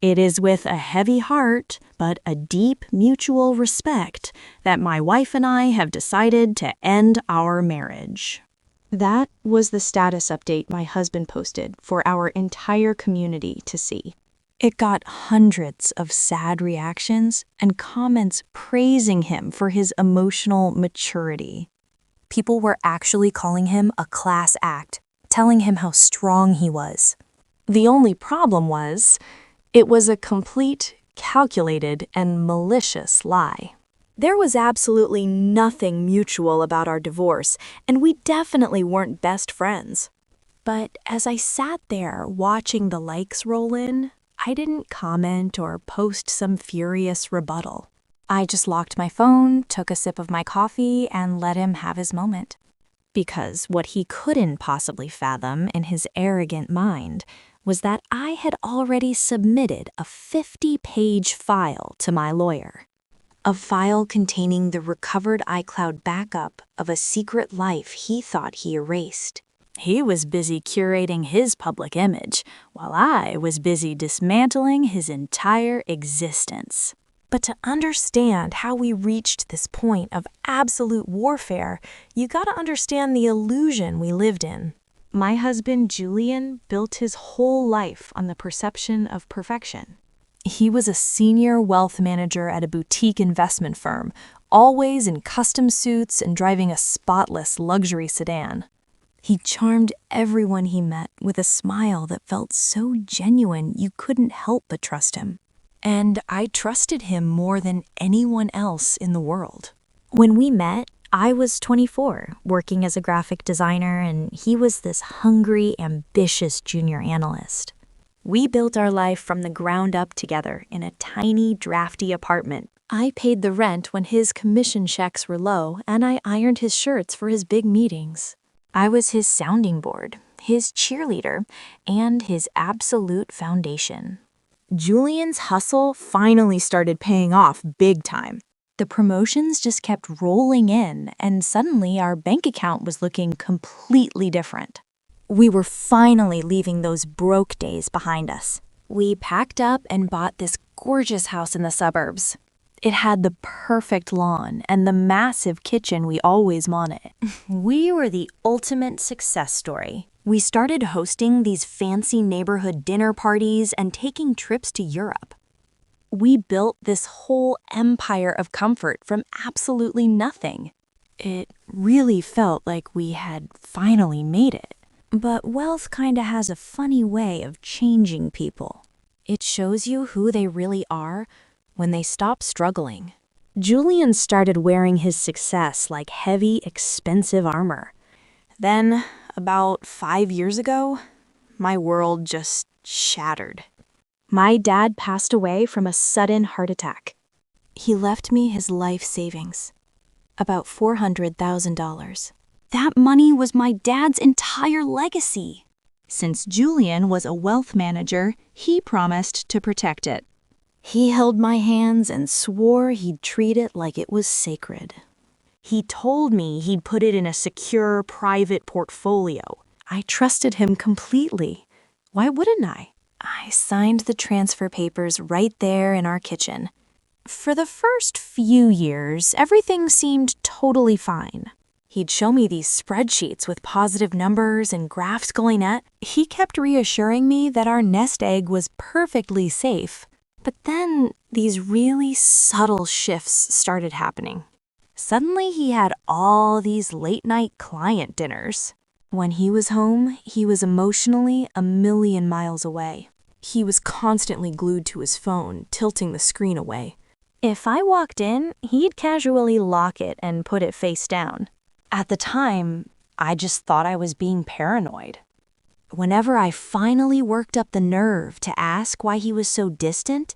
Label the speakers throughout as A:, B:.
A: It is with a heavy heart, but a deep mutual respect, that my wife and I have decided to end our marriage."
B: That was the status update my husband posted for our entire community to see.
A: It got hundreds of sad reactions and comments praising him for his emotional maturity. People were actually calling him a class act, telling him how strong he was. The only problem was, it was a complete, calculated, and malicious lie. There was absolutely nothing mutual about our divorce, and we definitely weren't best friends. But as I sat there watching the likes roll in, I didn't comment or post some furious rebuttal. I just locked my phone, took a sip of my coffee, and let him have his moment. Because what he couldn't possibly fathom in his arrogant mind was that I had already submitted a 50-page file to my lawyer. A file containing the recovered iCloud backup of a secret life he thought he erased. He was busy curating his public image, while I was busy dismantling his entire existence. But to understand how we reached this point of absolute warfare, you gotta understand the illusion we lived in. My husband, Julian, built his whole life on the perception of perfection. He was a senior wealth manager at a boutique investment firm, always in custom suits and driving a spotless luxury sedan. He charmed everyone he met with a smile that felt so genuine you couldn't help but trust him. And I trusted him more than anyone else in the world. When we met, I was 24, working as a graphic designer, and he was this hungry, ambitious junior analyst. We built our life from the ground up together in a tiny, drafty apartment. I paid the rent when his commission checks were low, and I ironed his shirts for his big meetings. I was his sounding board, his cheerleader, and his absolute foundation. Julian's hustle finally started paying off big time. The promotions just kept rolling in, and suddenly our bank account was looking completely different. We were finally leaving those broke days behind us. We packed up and bought this gorgeous house in the suburbs. It had the perfect lawn and the massive kitchen we always wanted. We were the ultimate success story. We started hosting these fancy neighborhood dinner parties and taking trips to Europe. We built this whole empire of comfort from absolutely nothing. It really felt like we had finally made it. But wealth kinda has a funny way of changing people. It shows you who they really are when they stop struggling. Julian started wearing his success like heavy, expensive armor. Then, about 5 years ago, my world just shattered. My dad passed away from a sudden heart attack. He left me his life savings, about $400,000. That money was my dad's entire legacy. Since Julian was a wealth manager, he promised to protect it. He held my hands and swore he'd treat it like it was sacred. He told me he'd put it in a secure, private portfolio. I trusted him completely. Why wouldn't I? I signed the transfer papers right there in our kitchen. For the first few years, everything seemed totally fine. He'd show me these spreadsheets with positive numbers and graphs going at. He kept reassuring me that our nest egg was perfectly safe. But then these really subtle shifts started happening. Suddenly he had all these late-night client dinners. When he was home, he was emotionally a million miles away. He was constantly glued to his phone, tilting the screen away. If I walked in, he'd casually lock it and put it face down. At the time, I just thought I was being paranoid. Whenever I finally worked up the nerve to ask why he was so distant,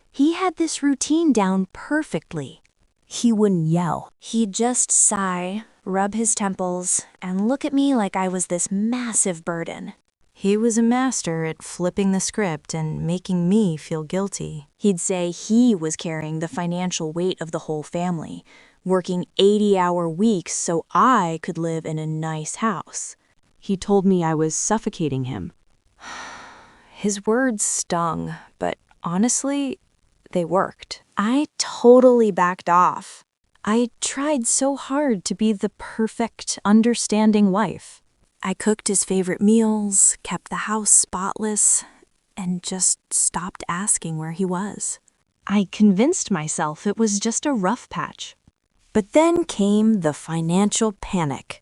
A: he had this routine down perfectly. He wouldn't yell. He'd just sigh, rub his temples, and look at me like I was this massive burden. He was a master at flipping the script and making me feel guilty. He'd say he was carrying the financial weight of the whole family, working 80-hour weeks so I could live in a nice house. He told me I was suffocating him. His words stung, but Honestly, they worked. I totally backed off. I tried so hard to be the perfect, understanding wife. I cooked his favorite meals, kept the house spotless, and just stopped asking where he was. I convinced myself it was just a rough patch. But then came the financial panic.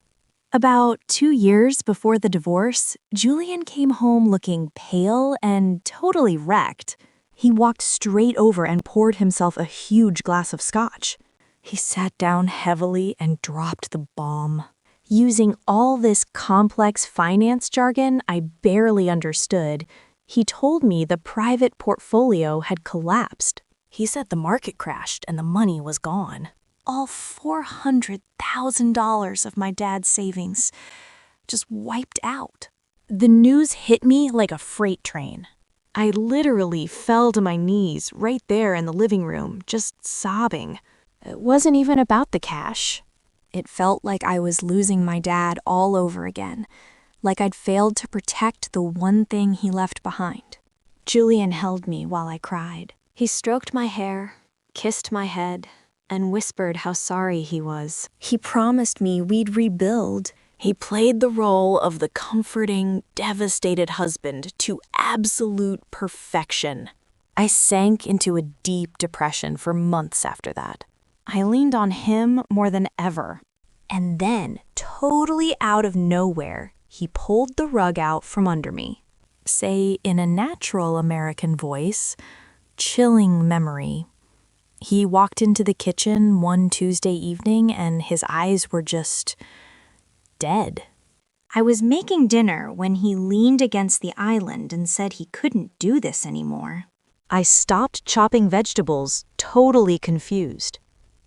A: About 2 years before the divorce, Julian came home looking pale and totally wrecked. He walked straight over and poured himself a huge glass of scotch. He sat down heavily and dropped the bomb. Using all this complex finance jargon I barely understood, he told me the private portfolio had collapsed. He said the market crashed and the money was gone. All $400,000 of my dad's savings just wiped out. The news hit me like a freight train. I literally fell to my knees right there in the living room, just sobbing. It wasn't even about the cash. It felt like I was losing my dad all over again, like I'd failed to protect the one thing he left behind. Julian held me while I cried. He stroked my hair, kissed my head, and whispered how sorry he was. He promised me we'd rebuild. He played the role of the comforting, devastated husband to absolute perfection. I sank into a deep depression for months after that. I leaned on him more than ever. And then, totally out of nowhere, he pulled the rug out from under me. Say, in a natural American voice, chilling memory. He walked into the kitchen one Tuesday evening and his eyes were just dead. I was making dinner when he leaned against the island and said he couldn't do this anymore. I stopped chopping vegetables, totally confused.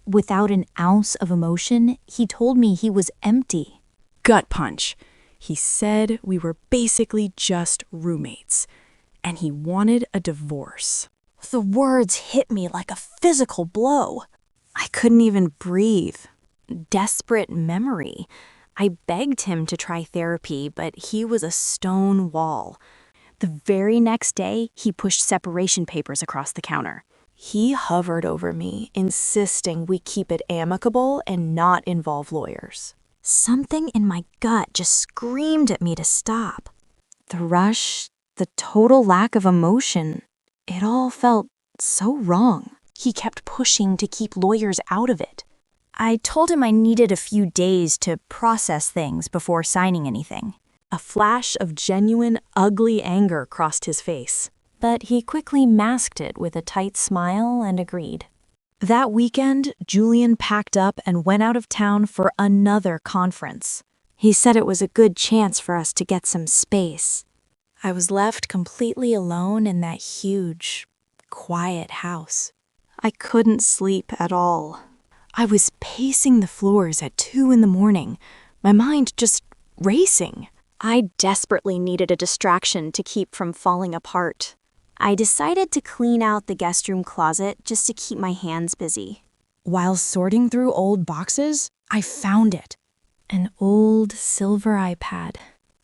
A: Without an ounce of emotion, he told me he was empty. Gut punch. He said we were basically just roommates, and he wanted a divorce. The words hit me like a physical blow. I couldn't even breathe. Desperate memory. I begged him to try therapy, but he was a stone wall. The very next day, he pushed separation papers across the counter. He hovered over me, insisting we keep it amicable and not involve lawyers. Something in my gut just screamed at me to stop. The rush, the total lack of emotion, it all felt so wrong. He kept pushing to keep lawyers out of it. I told him I needed a few days to process things before signing anything. A flash of genuine, ugly anger crossed his face. But he quickly masked it with a tight smile and agreed. That weekend, Julian packed up and went out of town for another conference. He said it was a good chance for us to get some space. I was left completely alone in that huge, quiet house. I couldn't sleep at all. I was pacing the floors at 2 a.m, my mind just racing. I desperately needed a distraction to keep from falling apart. I decided to clean out the guest room closet just to keep my hands busy. While sorting through old boxes, I found it. An old silver iPad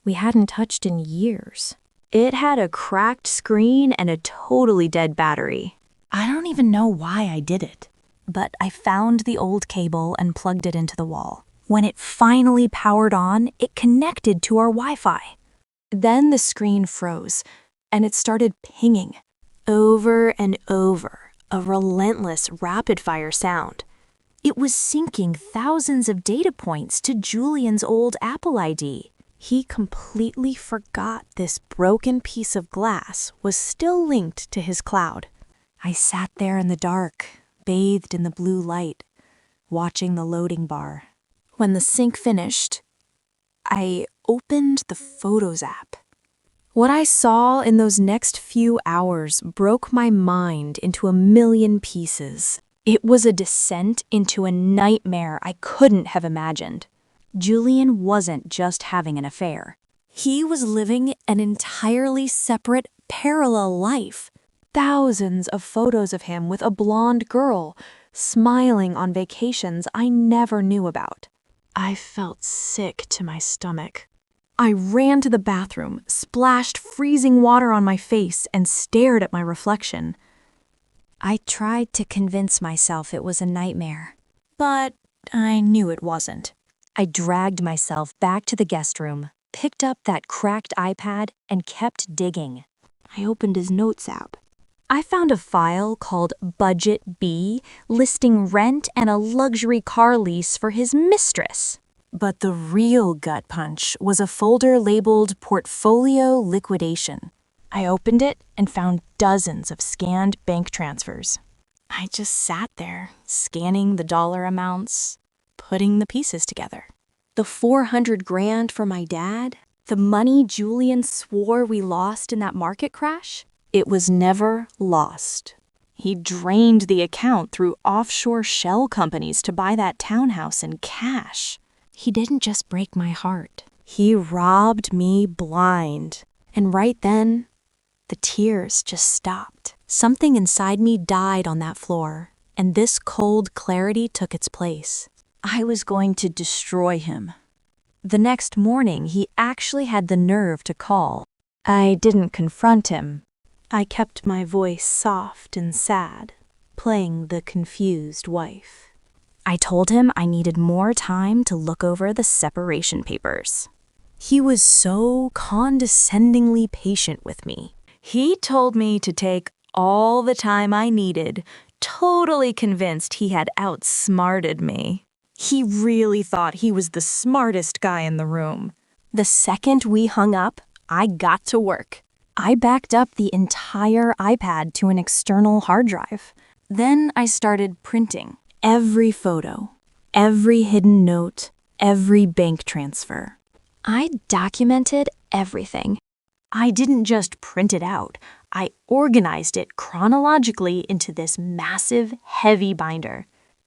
A: we hadn't touched in years. It had a cracked screen and a totally dead battery. I don't even know why I did it, but I found the old cable and plugged it into the wall. When it finally powered on, it connected to our Wi-Fi. Then the screen froze, and it started pinging. Over and over, a relentless rapid-fire sound. It was syncing thousands of data points to Julian's old Apple ID. He completely forgot this broken piece of glass was still linked to his cloud. I sat there in the dark, bathed in the blue light, watching the loading bar. When the sync finished, I opened the Photos app. What I saw in those next few hours broke my mind into a million pieces. It was a descent into a nightmare I couldn't have imagined. Julian wasn't just having an affair. He was living an entirely separate, parallel life. Thousands of photos of him with a blonde girl, smiling on vacations I never knew about. I felt sick to my stomach.
B: I ran to the bathroom, splashed freezing water on my face, and stared at my reflection.
A: I tried to convince myself it was a nightmare, but I knew it wasn't. I dragged myself back to the guest room, picked up that cracked iPad, and kept digging.
B: I opened his notes app.
A: I found a file called Budget B listing rent and a luxury car lease for his mistress. But the real gut punch was a folder labeled Portfolio Liquidation. I opened it and found dozens of scanned bank transfers. I just sat there, scanning the dollar amounts, putting the pieces together. The $400,000 for my dad, the money Julian swore we lost in that market crash, it was never lost. He drained the account through offshore shell companies to buy that townhouse in cash. He didn't just break my heart. He robbed me blind. And right then, the tears just stopped. Something inside me died on that floor, and this cold clarity took its place. I was going to destroy him. The next morning, he actually had the nerve to call. I didn't confront him. I kept my voice soft and sad, playing the confused wife. I told him I needed more time to look over the separation papers. He was so condescendingly patient with me. He told me to take all the time I needed, totally convinced he had outsmarted me. He really thought he was the smartest guy in the room. The second we hung up, I got to work. I backed up the entire iPad to an external hard drive. Then I started printing every photo, every hidden note, every bank transfer. I documented everything. I didn't just print it out. I organized it chronologically into this massive, heavy binder.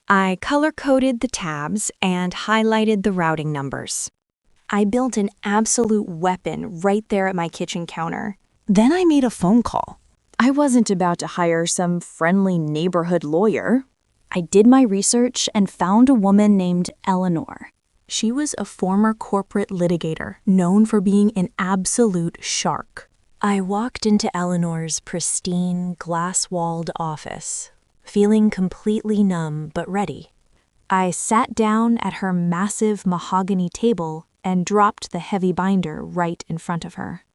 A: I color-coded the tabs and highlighted the routing numbers. I built an absolute weapon right there at my kitchen counter. Then I made a phone call. I wasn't about to hire some friendly neighborhood lawyer. I did my research and found a woman named Eleanor. She was a former corporate litigator, known for being an absolute shark. I walked into Eleanor's pristine, glass-walled office, feeling completely numb but ready. I sat down at her massive mahogany table and dropped the heavy binder right in front of her.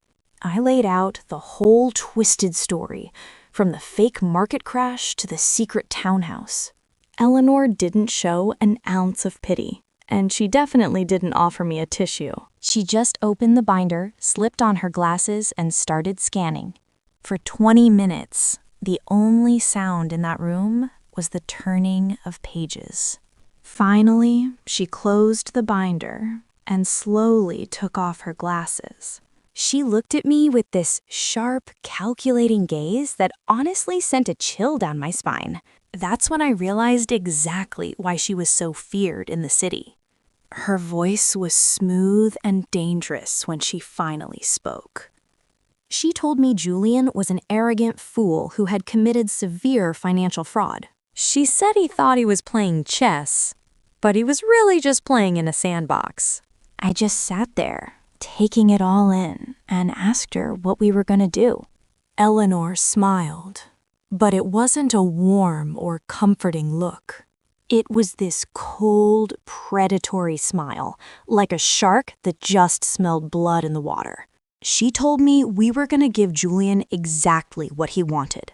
A: I laid out the whole twisted story, from the fake market crash to the secret townhouse. Eleanor didn't show an ounce of pity, and she definitely didn't offer me a tissue. She just opened the binder, slipped on her glasses, and started scanning. For 20 minutes, the only sound in that room was the turning of pages. Finally, she closed the binder and slowly took off her glasses. She looked at me with this sharp, calculating gaze that honestly sent a chill down my spine. That's when I realized exactly why she was so feared in the city. Her voice was smooth and dangerous when she finally spoke. She told me Julian was an arrogant fool who had committed severe financial fraud. She said he thought he was playing chess, but he was really just playing in a sandbox. I just sat there, taking it all in, and asked her what we were going to do. Eleanor smiled, but it wasn't a warm or comforting look. It was this cold, predatory smile, like a shark that just smelled blood in the water. She told me we were going to give Julian exactly what he wanted.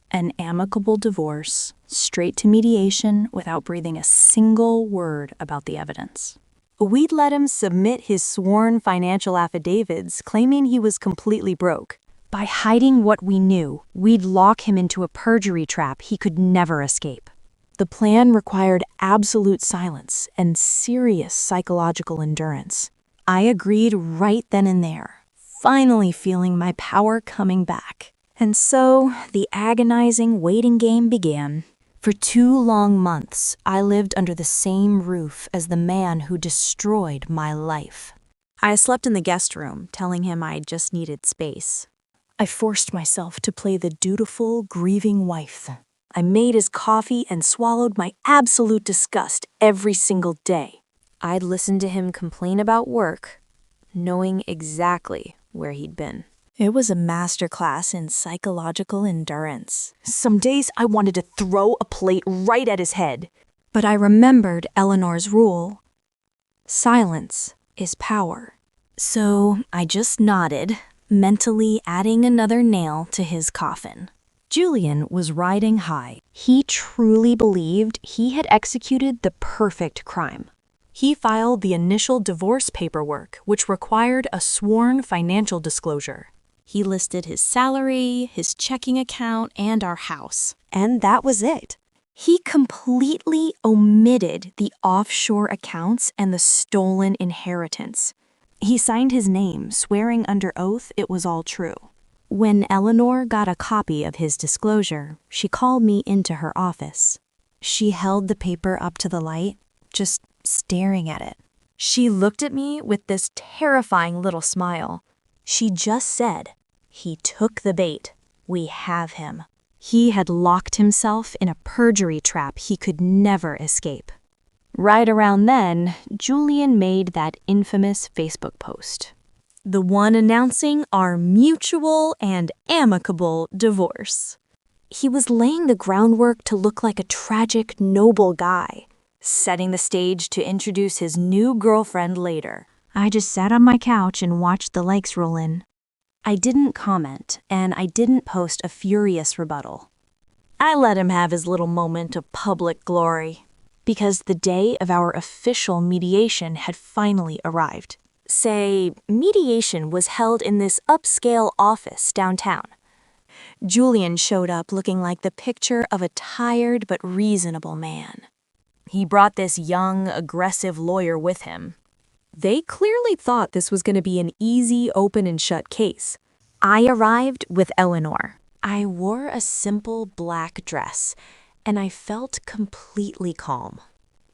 A: An amicable divorce, straight to mediation without breathing a single word about the evidence. We'd let him submit his sworn financial affidavits claiming he was completely broke. By hiding what we knew, we'd lock him into a perjury trap he could never escape. The plan required absolute silence and serious psychological endurance. I agreed right then and there, finally feeling my power coming back. And so, the agonizing waiting game began. For 2 long months, I lived under the same roof as the man who destroyed my life. I slept in the guest room, telling him I just needed space. I forced myself to play the dutiful, grieving wife. I made his coffee and swallowed my absolute disgust every single day. I'd listen to him complain about work, knowing exactly where he'd been. It was a masterclass in psychological endurance. Some days I wanted to throw a plate right at his head. But I remembered Eleanor's rule. Silence is power. So I just nodded, mentally adding another nail to his coffin. Julian was riding high. He truly believed he had executed the perfect crime. He filed the initial divorce paperwork, which required a sworn financial disclosure. He listed his salary, his checking account, and our house. And that was it. He completely omitted the offshore accounts and the stolen inheritance. He signed his name, swearing under oath it was all true. When Eleanor got a copy of his disclosure, she called me into her office. She held the paper up to the light, just staring at it. She looked at me with this terrifying little smile. She just said, "He took the bait. We have him." He had locked himself in a perjury trap he could never escape. Right around then, Julian made that infamous Facebook post. The one announcing our mutual and amicable divorce. He was laying the groundwork to look like a tragic, noble guy, setting the stage to introduce his new girlfriend later. I just sat on my couch and watched the likes roll in. I didn't comment, and I didn't post a furious rebuttal. I let him have his little moment of public glory, because the day of our official mediation had finally arrived. Mediation was held in this upscale office downtown. Julian showed up looking like the picture of a tired but reasonable man. He brought this young, aggressive lawyer with him. They clearly thought this was going to be an easy, open and shut case. I arrived with Eleanor. I wore a simple black dress, and I felt completely calm.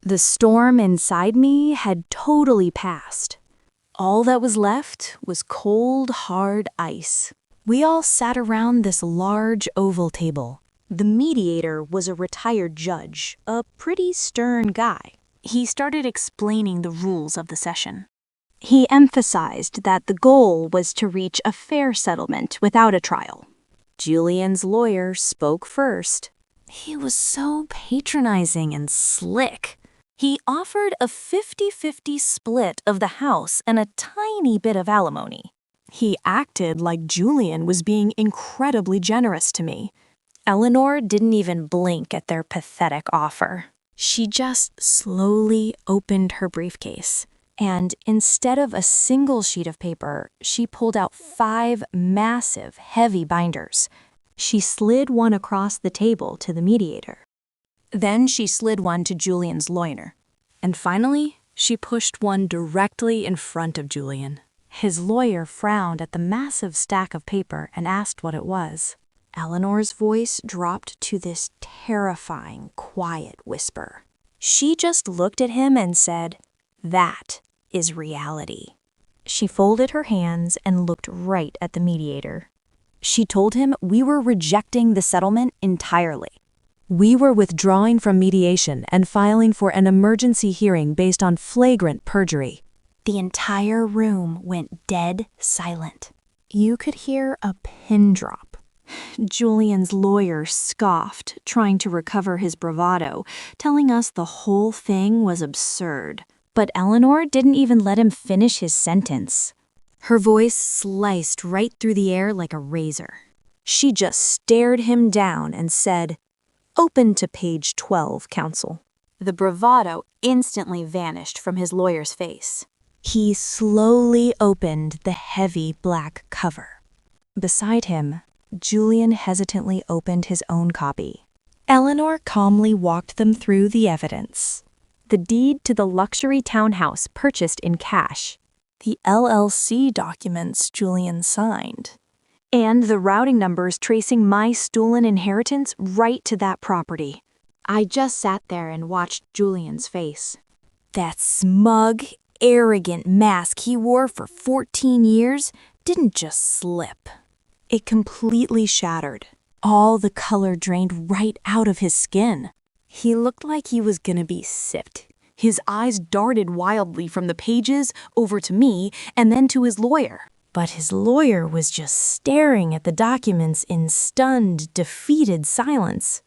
A: The storm inside me had totally passed. All that was left was cold, hard ice. We all sat around this large oval table. The mediator was a retired judge, a pretty stern guy. He started explaining the rules of the session. He emphasized that the goal was to reach a fair settlement without a trial. Julian's lawyer spoke first. He was so patronizing and slick. He offered a 50-50 split of the house and a tiny bit of alimony. He acted like Julian was being incredibly generous to me. Eleanor didn't even blink at their pathetic offer. She just slowly opened her briefcase, and instead of a single sheet of paper, she pulled out 5 massive, heavy binders. She slid one across the table to the mediator. Then she slid one to Julian's lawyer. And finally, she pushed one directly in front of Julian. His lawyer frowned at the massive stack of paper and asked what it was. Eleanor's voice dropped to this terrifying, quiet whisper. She just looked at him and said, "That is reality." She folded her hands and looked right at the mediator. She told him we were rejecting the settlement entirely. We were withdrawing from mediation and filing for an emergency hearing based on flagrant perjury. The entire room went dead silent. You could hear a pin drop. Julian's lawyer scoffed, trying to recover his bravado, telling us the whole thing was absurd. But Eleanor didn't even let him finish his sentence. Her voice sliced right through the air like a razor. She just stared him down and said, "Open to page 12, counsel." The bravado instantly vanished from his lawyer's face. He slowly opened the heavy black cover. Beside him, Julian hesitantly opened his own copy. Eleanor calmly walked them through the evidence. The deed to the luxury townhouse purchased in cash. The LLC documents Julian signed. And the routing numbers tracing my stolen inheritance right to that property. I just sat there and watched Julian's face. That smug, arrogant mask he wore for 14 years didn't just slip. It completely shattered. All the color drained right out of his skin. He looked like he was gonna be sipped. His eyes darted wildly from the pages over to me and then to his lawyer. But his lawyer was just staring at the documents in stunned, defeated silence.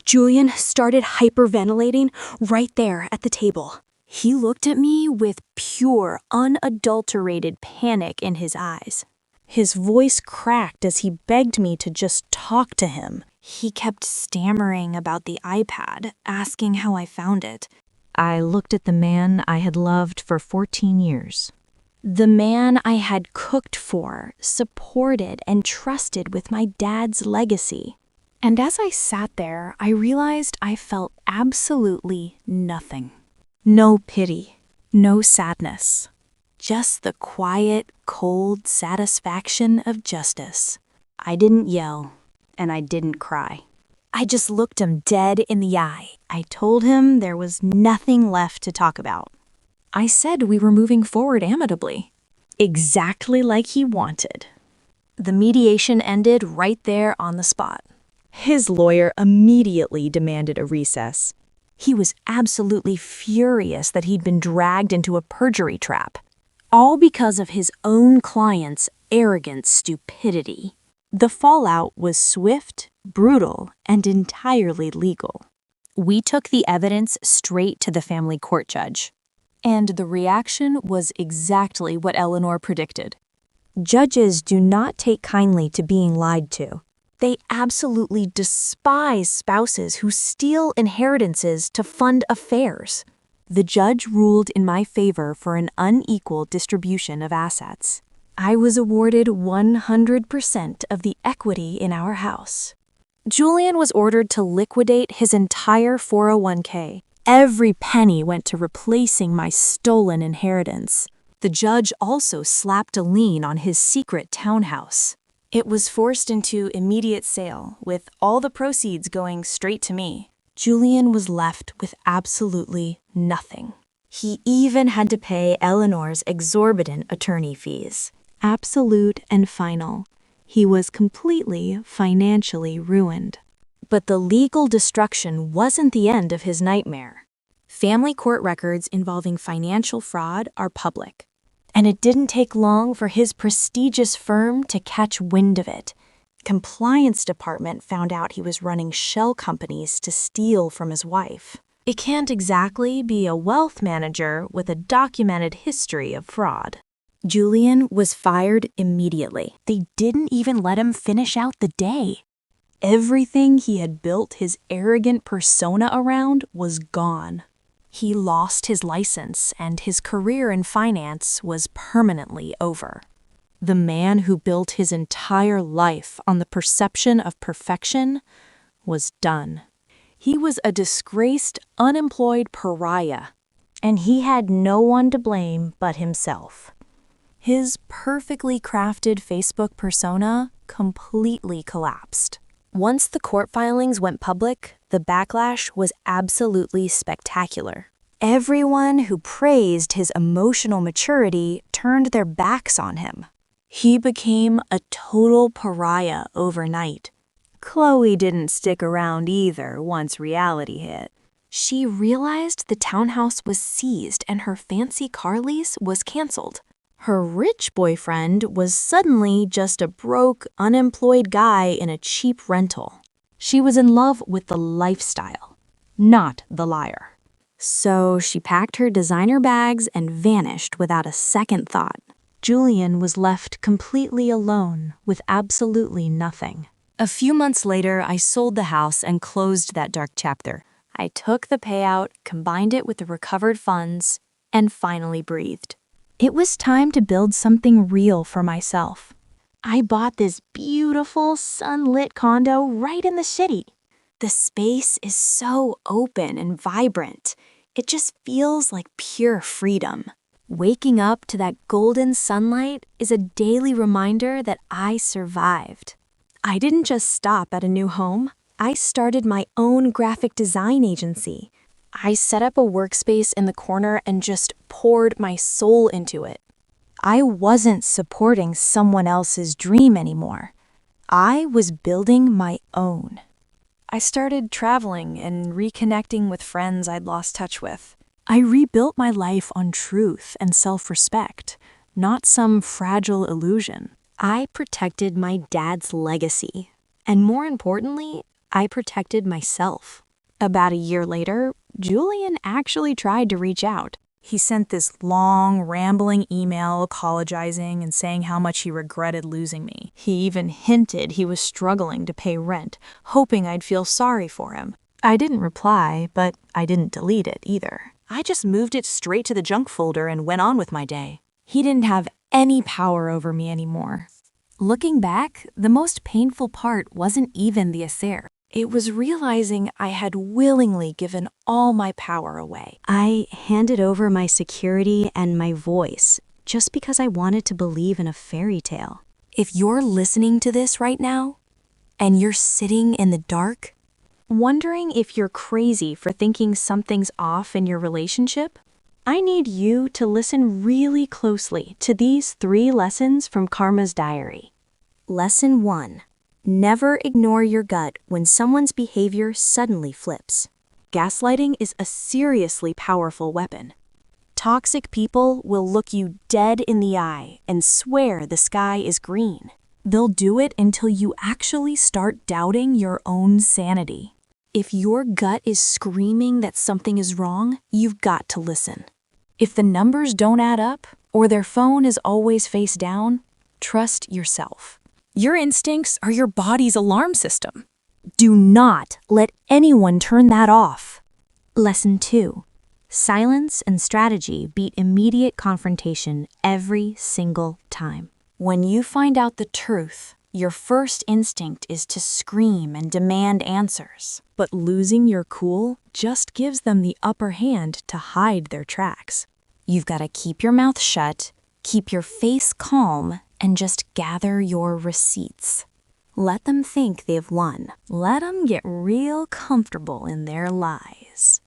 B: Julian started hyperventilating right there at the table.
A: He looked at me with pure, unadulterated panic in his eyes. His voice cracked as he begged me to just talk to him. He kept stammering about the iPad, asking how I found it. I looked at the man I had loved for 14 years. The man I had cooked for, supported, and trusted with my dad's legacy. And as I sat there, I realized I felt absolutely nothing. No pity, no sadness. Just the quiet, cold satisfaction of justice. I didn't yell, and I didn't cry. I just looked him dead in the eye. I told him there was nothing left to talk about. I said we were moving forward amicably, exactly like he wanted. The mediation ended right there on the spot. His lawyer immediately demanded a recess. He was absolutely furious that he'd been dragged into a perjury trap, all because of his own client's arrogant stupidity. The fallout was swift, brutal, and entirely legal. We took the evidence straight to the family court judge. And the reaction was exactly what Eleanor predicted. Judges do not take kindly to being lied to. They absolutely despise spouses who steal inheritances to fund affairs. The judge ruled in my favor for an unequal distribution of assets. I was awarded 100% of the equity in our house. Julian was ordered to liquidate his entire 401k. Every penny went to replacing my stolen inheritance. The judge also slapped a lien on his secret townhouse. It was forced into immediate sale, with all the proceeds going straight to me. Julian was left with absolutely nothing. He even had to pay Eleanor's exorbitant attorney fees. Absolute and final. He was completely financially ruined. But the legal destruction wasn't the end of his nightmare. Family court records involving financial fraud are public. And it didn't take long for his prestigious firm to catch wind of it. Compliance department found out he was running shell companies to steal from his wife. It can't exactly be a wealth manager with a documented history of fraud. Julian was fired immediately. They didn't even let him finish out the day. Everything he had built his arrogant persona around was gone. He lost his license, and his career in finance was permanently over. The man who built his entire life on the perception of perfection was done. He was a disgraced, unemployed pariah, and he had no one to blame but himself. His perfectly crafted Facebook persona completely collapsed. Once the court filings went public, the backlash was absolutely spectacular. Everyone who praised his emotional maturity turned their backs on him. He became a total pariah overnight. Chloe didn't stick around either once reality hit. She realized the townhouse was seized and her fancy car lease was canceled. Her rich boyfriend was suddenly just a broke, unemployed guy in a cheap rental. She was in love with the lifestyle, not the liar. So she packed her designer bags and vanished without a second thought. Julian was left completely alone with absolutely nothing. A few months later, I sold the house and closed that dark chapter. I took the payout, combined it with the recovered funds, and finally breathed. It was time to build something real for myself. I bought this beautiful, sunlit condo right in the city. The space is so open and vibrant. It just feels like pure freedom. Waking up to that golden sunlight is a daily reminder that I survived. I didn't just stop at a new home. I started my own graphic design agency. I set up a workspace in the corner and just poured my soul into it. I wasn't supporting someone else's dream anymore. I was building my own. I started traveling and reconnecting with friends I'd lost touch with. I rebuilt my life on truth and self-respect, not some fragile illusion.
B: I protected my dad's legacy. And more importantly, I protected myself.
A: About a year later, Julian actually tried to reach out. He sent this long, rambling email apologizing and saying how much he regretted losing me. He even hinted he was struggling to pay rent, hoping I'd feel sorry for him. I didn't reply, but I didn't delete it either. I just moved it straight to the junk folder and went on with my day. He didn't have any power over me anymore. Looking back, the most painful part wasn't even the affair. It was realizing I had willingly given all my power away.
B: I handed over my security and my voice just because I wanted to believe in a fairy tale.
A: If you're listening to this right now, and you're sitting in the dark, wondering if you're crazy for thinking something's off in your relationship,
B: I need you to listen really closely to these 3 lessons from Karma's diary.
A: Lesson 1. Never ignore your gut when someone's behavior suddenly flips. Gaslighting is a seriously powerful weapon. Toxic people will look you dead in the eye and swear the sky is green. They'll do it until you actually start doubting your own sanity. If your gut is screaming that something is wrong, you've got to listen. If the numbers don't add up, or their phone is always face down, trust yourself. Your instincts are your body's alarm system. Do not let anyone turn that off.
B: Lesson 2. Silence and strategy beat immediate confrontation every single time.
A: When you find out the truth, your first instinct is to scream and demand answers. But losing your cool just gives them the upper hand to hide their tracks. You've got to keep your mouth shut, keep your face calm, and just gather your receipts. Let them think they've won. Let them get real comfortable in their lies.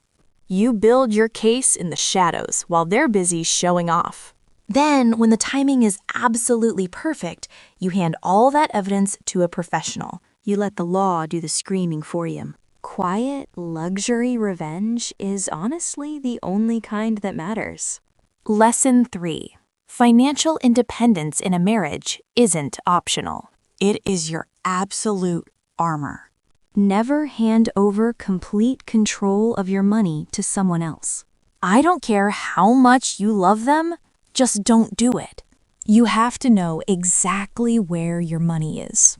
A: You build your case in the shadows while they're busy showing off. Then, when the timing is absolutely perfect, you hand all that evidence to a professional. You let the law do the screaming for you. Quiet, luxury revenge is honestly the only kind that matters. Lesson 3. Financial independence in a marriage isn't optional. It is your absolute armor. Never hand over complete control of your money to someone else. I don't care how much you love them, just don't do it. You have to know exactly where your money is.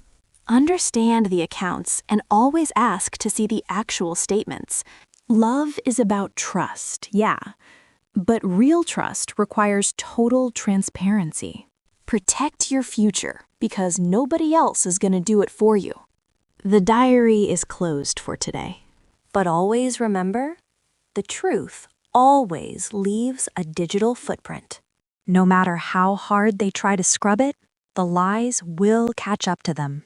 A: Understand the accounts and always ask to see the actual statements. Love is about trust, yeah. But real trust requires total transparency. Protect your future because nobody else is going to do it for you. The diary is closed for today. But always remember, the truth always leaves a digital footprint. No matter how hard they try to scrub it, the lies will catch up to them.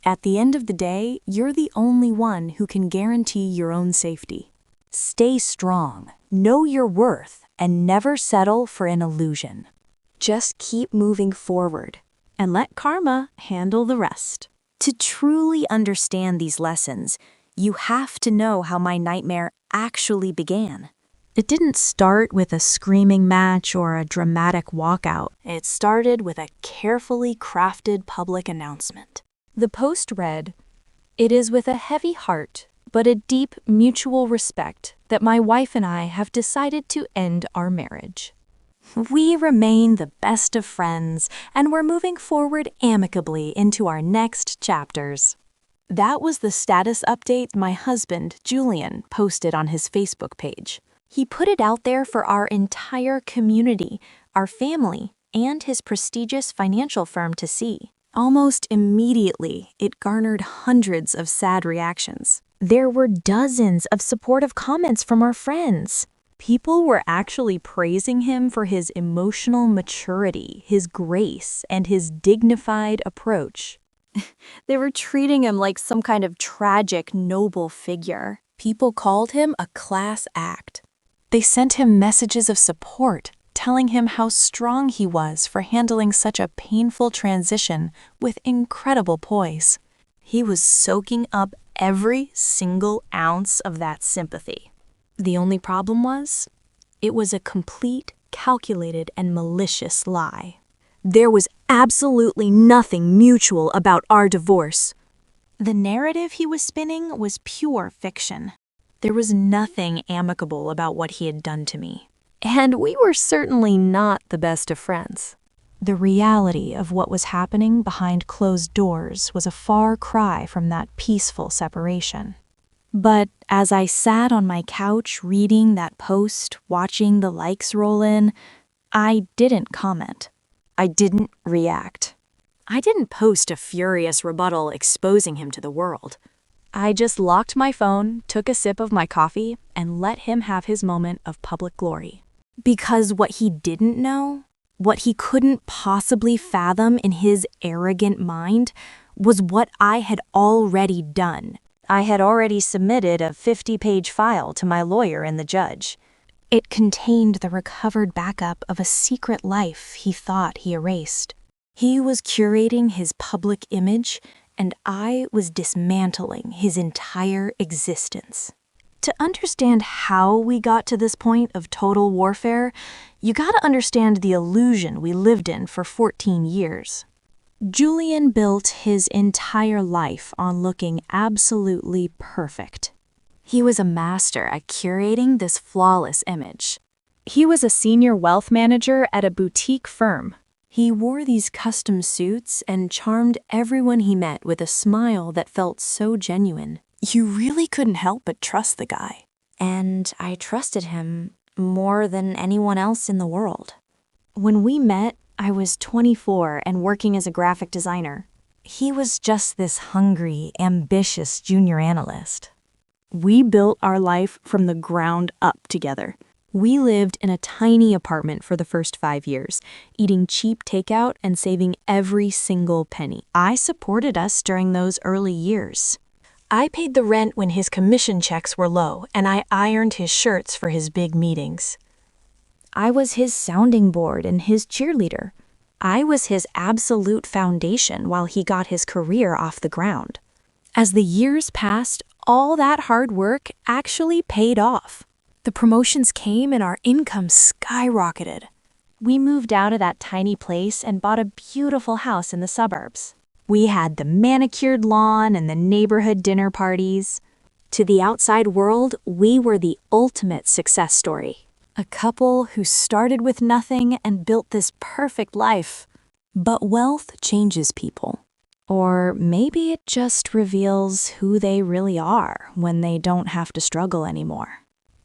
A: At the end of the day, you're the only one who can guarantee your own safety. Stay strong, know your worth, and never settle for an illusion. Just keep moving forward and let karma handle the rest. To truly understand these lessons, you have to know how my nightmare actually began. It didn't start with a screaming match or a dramatic walkout. It started with a carefully crafted public announcement. The post read, "It is with a heavy heart, but a deep mutual respect that my wife and I have decided to end our marriage. We remain the best of friends, and we're moving forward amicably into our next chapters." That was the status update my husband, Julian, posted on his Facebook page. He put it out there for our entire community, our family, and his prestigious financial firm to see. Almost immediately, it garnered hundreds of sad reactions. There were dozens of supportive comments from our friends. People were actually praising him for his emotional maturity, his grace, and his dignified approach. They were treating him like some kind of tragic, noble figure. People called him a class act. They sent him messages of support, telling him how strong he was for handling such a painful transition with incredible poise. He was soaking up every single ounce of that sympathy. The only problem was, It was a complete, calculated, and malicious lie. There was absolutely nothing mutual about our divorce. The narrative he was spinning was pure fiction. There was nothing amicable about what he had done to me. And we were certainly not the best of friends. The reality of what was happening behind closed doors was a far cry from that peaceful separation. But as I sat on my couch reading that post, watching the likes roll in, I didn't comment. I didn't react. I didn't post a furious rebuttal exposing him to the world. I just locked my phone, took a sip of my coffee, and let him have his moment of public glory. Because what he didn't know, what he couldn't possibly fathom in his arrogant mind, was what I had already done. I had already submitted a 50-page file to my lawyer and the judge. It contained the recovered backup of a secret life he thought he erased. He was curating his public image, and I was dismantling his entire existence. To understand how we got to this point of total warfare, you gotta understand the illusion we lived in for 14 years. Julian built his entire life on looking absolutely perfect. He was a master at curating this flawless image. He was a senior wealth manager at a boutique firm. He wore these custom suits and charmed everyone he met with a smile that felt so genuine. You really couldn't help but trust the guy. And I trusted him more than anyone else in the world. When we met, I was 24 and working as a graphic designer. He was just this hungry, ambitious junior analyst. We built our life from the ground up together. We lived in a tiny apartment for the first 5 years, eating cheap takeout and saving every single penny. I supported us during those early years. I paid the rent when his commission checks were low, and I ironed his shirts for his big meetings. I was his sounding board and his cheerleader. I was his absolute foundation while he got his career off the ground. As the years passed, all that hard work actually paid off. The promotions came and our income skyrocketed. We moved out of that tiny place and bought a beautiful house in the suburbs. We had the manicured lawn and the neighborhood dinner parties. To the outside world, we were the ultimate success story. A couple who started with nothing and built this perfect life. But wealth changes people. Or maybe it just reveals who they really are when they don't have to struggle anymore.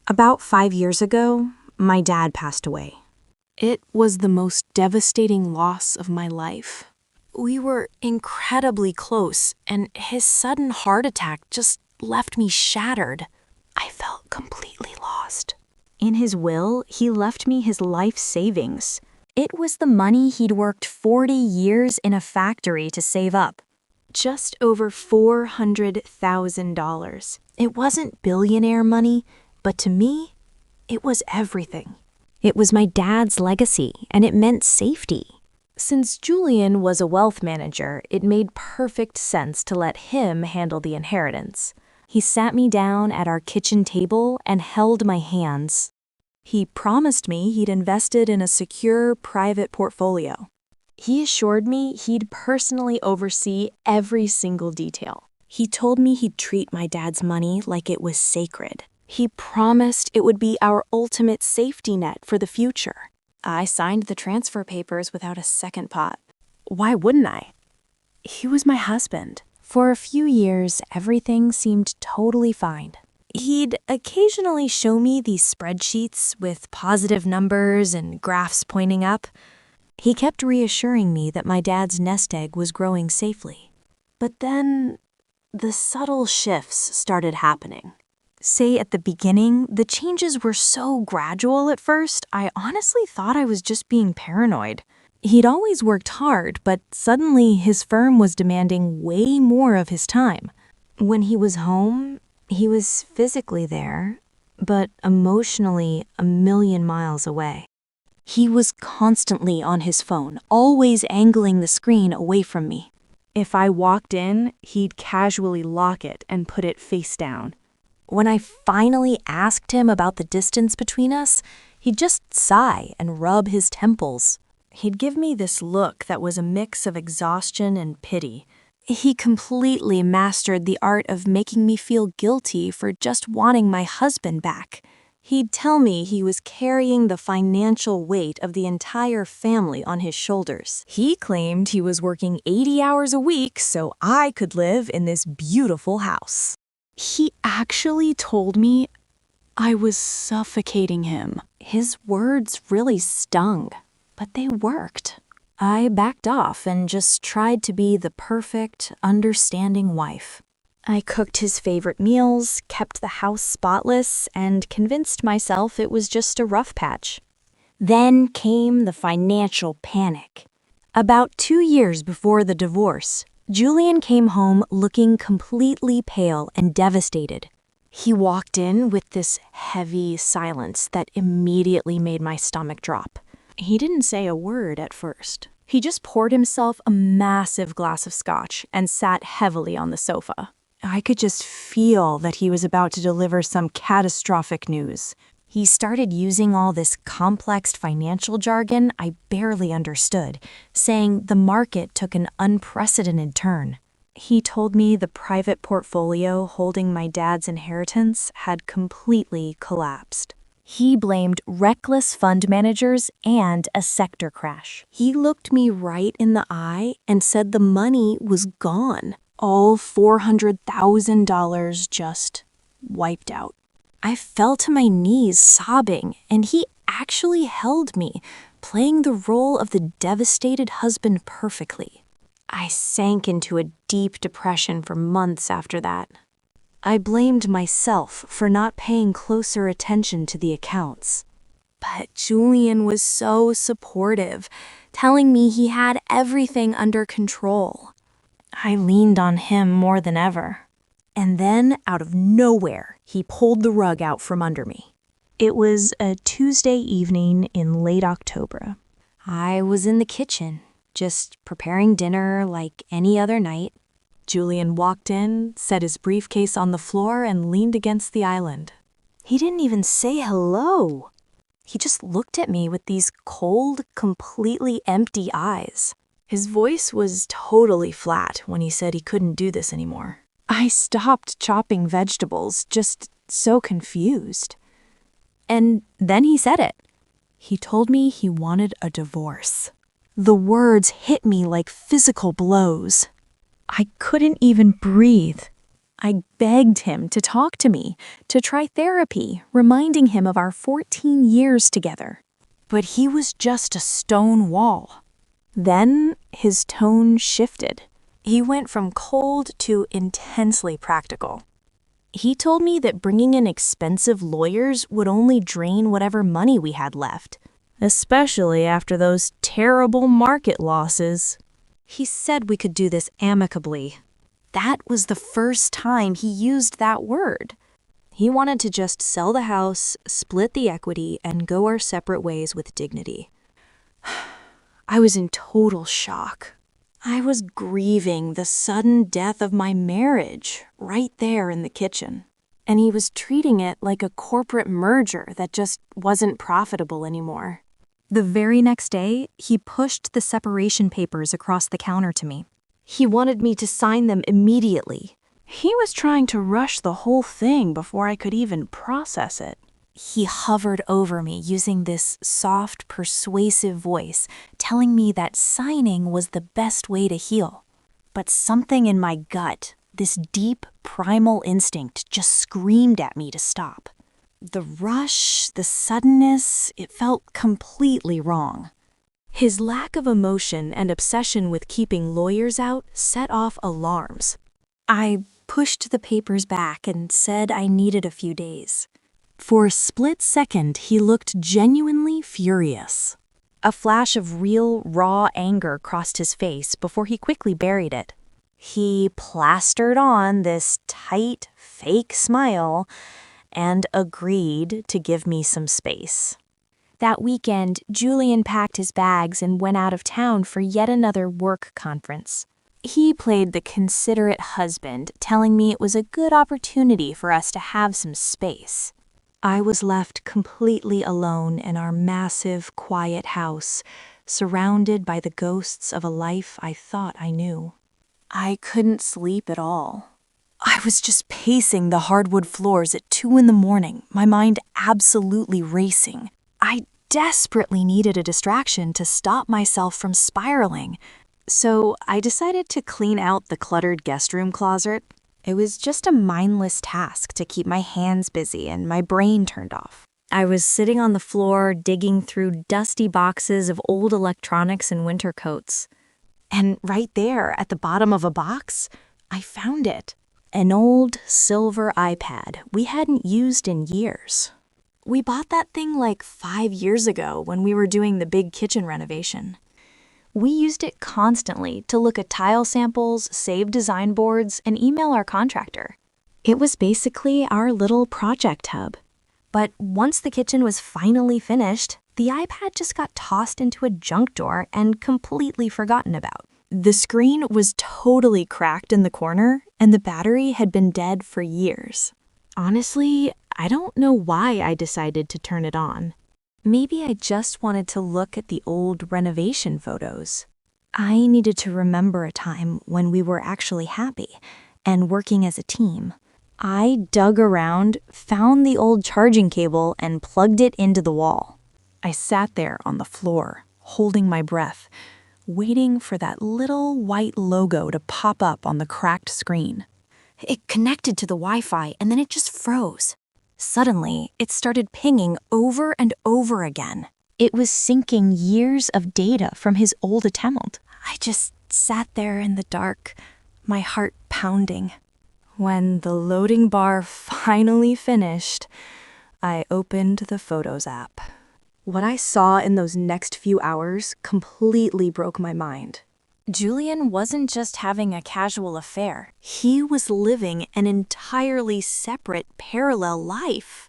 A: About 5 years ago, my dad passed away. It was the most devastating loss of my life. We were incredibly close, and his sudden heart attack just left me shattered. I felt completely lost. In his will, he left me his life savings. It was the money he'd worked 40 years in a factory to save up. Just over $400,000. It wasn't billionaire money, but to me, it was everything. It was my dad's legacy, and it meant safety. Since Julian was a wealth manager, it made perfect sense to let him handle the inheritance. He sat me down at our kitchen table and held my hands. He promised me he'd invested in a secure, private portfolio. He assured me he'd personally oversee every single detail. He told me he'd treat my dad's money like it was sacred. He promised it would be our ultimate safety net for the future. I signed the transfer papers without a second thought. Why wouldn't I? He was my husband. For a few years, everything seemed totally fine. He'd occasionally show me these spreadsheets with positive numbers and graphs pointing up. He kept reassuring me that my dad's nest egg was growing safely. But then, the subtle shifts started happening. Say at the beginning, the changes were so gradual at first, I honestly thought I was just being paranoid. He'd always worked hard, but suddenly his firm was demanding way more of his time. When he was home, he was physically there, but emotionally a million miles away. He was constantly on his phone, always angling the screen away from me. If I walked in, he'd casually lock it and put it face down. When I finally asked him about the distance between us, He'd just sigh and rub his temples. He'd give me this look that was a mix of exhaustion and pity. He completely mastered the art of making me feel guilty for just wanting my husband back. He'd tell me he was carrying the financial weight of the entire family on his shoulders. He claimed he was working 80 hours a week so I could live in this beautiful house. He actually told me I was suffocating him. His words really stung, but they worked. I backed off and just tried to be the perfect, understanding wife. I cooked his favorite meals, kept the house spotless, and convinced myself it was just a rough patch. Then came the financial panic. About 2 years before the divorce, Julian came home looking completely pale and devastated. He walked in with this heavy silence that immediately made my stomach drop. He didn't say a word at first. He just poured himself a massive glass of scotch and sat heavily on the sofa. I could just feel that he was about to deliver some catastrophic news. He started using all this complex financial jargon I barely understood, saying the market took an unprecedented turn. He told me the private portfolio holding my dad's inheritance had completely collapsed. He blamed reckless fund managers and a sector crash. He looked me right in the eye and said the money was gone. All $400,000 just wiped out. I fell to my knees sobbing, and he actually held me, playing the role of the devastated husband perfectly. I sank into a deep depression for months after that. I blamed myself for not paying closer attention to the accounts. But Julian was so supportive, telling me he had everything under control. I leaned on him more than ever. And then, out of nowhere, he pulled the rug out from under me. It was a Tuesday evening in late October. I was in the kitchen, just preparing dinner like any other night. Julian walked in, set his briefcase on the floor, and leaned against the island. He didn't even say hello. He just looked at me with these cold, completely empty eyes. His voice was totally flat when he said he couldn't do this anymore. I stopped chopping vegetables, just so confused. And then he said it. He told me he wanted a divorce. The words hit me like physical blows. I couldn't even breathe. I begged him to talk to me, to try therapy, reminding him of our 14 years together. But he was just a stone wall. Then his tone shifted. He went from cold to intensely practical. He told me that bringing in expensive lawyers would only drain whatever money we had left, especially after those terrible market losses. He said we could do this amicably. That was the first time he used that word. He wanted to just sell the house, split the equity, and go our separate ways with dignity. I was in total shock. I was grieving the sudden death of my marriage right there in the kitchen. And he was treating it like a corporate merger that just wasn't profitable anymore. The very next day, he pushed the separation papers across the counter to me. He wanted me to sign them immediately. He was trying to rush the whole thing before I could even process it. He hovered over me using this soft, persuasive voice, telling me that signing was the best way to heal. But something in my gut, this deep, primal instinct, just screamed at me to stop. The rush, the suddenness, it felt completely wrong. His lack of emotion and obsession with keeping lawyers out set off alarms. I pushed the papers back and said I needed a few days. For a split second, he looked genuinely furious. A flash of real, raw anger crossed his face before he quickly buried it. He plastered on this tight, fake smile and agreed to give me some space. That weekend, Julian packed his bags and went out of town for yet another work conference. He played the considerate husband, telling me it was a good opportunity for us to have some space. I was left completely alone in our massive, quiet house, surrounded by the ghosts of a life I thought I knew. I couldn't sleep at all. I was just pacing the hardwood floors at 2 in the morning, my mind absolutely racing. I desperately needed a distraction to stop myself from spiraling, so I decided to clean out the cluttered guest room closet. It was just a mindless task to keep my hands busy and my brain turned off. I was sitting on the floor digging through dusty boxes of old electronics and winter coats. And right there at the bottom of a box, I found it. An old silver iPad we hadn't used in years. We bought that thing like 5 years ago when we were doing the big kitchen renovation. We used it constantly to look at tile samples, save design boards, and email our contractor. It was basically our little project hub. But once the kitchen was finally finished, the iPad just got tossed into a junk drawer and completely forgotten about. The screen was totally cracked in the corner, and the battery had been dead for years. Honestly, I don't know why I decided to turn it on. Maybe I just wanted to look at the old renovation photos. I needed to remember a time when we were actually happy and working as a team. I dug around, found the old charging cable, and plugged it into the wall. I sat there on the floor, holding my breath, waiting for that little white logo to pop up on the cracked screen. It connected to the Wi-Fi and then it just froze. Suddenly, it started pinging over and over again. It was syncing years of data from his old account. I just sat there in the dark, my heart pounding. When the loading bar finally finished, I opened the Photos app. What I saw in those next few hours completely broke my mind. Julian wasn't just having a casual affair. He was living an entirely separate, parallel life.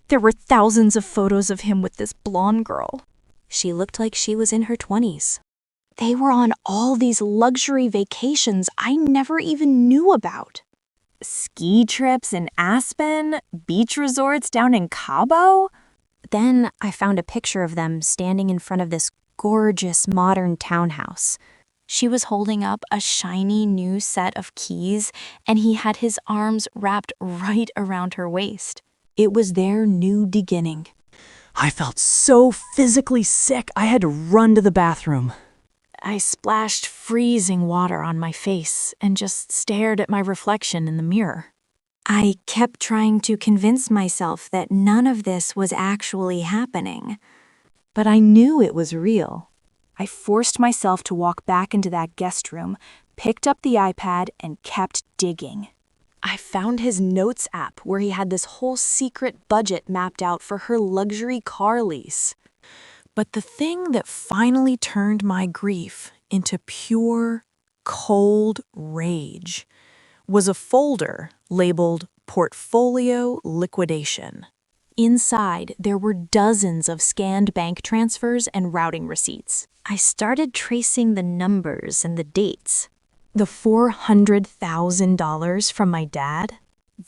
A: There were thousands of photos of him with this blonde girl. She looked like she was in her 20s. They were on all these luxury vacations I never even knew about. Ski trips in Aspen, beach resorts down in Cabo. Then I found a picture of them standing in front of this gorgeous modern townhouse. She was holding up a shiny new set of keys, and he had his arms wrapped right around her waist. It was their new beginning. I felt so physically sick, I had to run to the bathroom. I splashed freezing water on my face and just stared at my reflection in the mirror. I kept trying to convince myself that none of this was actually happening, but I knew it was real. I forced myself to walk back into that guest room, picked up the iPad, and kept digging. I found his notes app where he had this whole secret budget mapped out for her luxury car lease. But the thing that finally turned my grief into pure, cold rage was a folder labeled Portfolio Liquidation. Inside, there were dozens of scanned bank transfers and routing receipts. I started tracing the numbers and the dates. The $400,000 from my dad?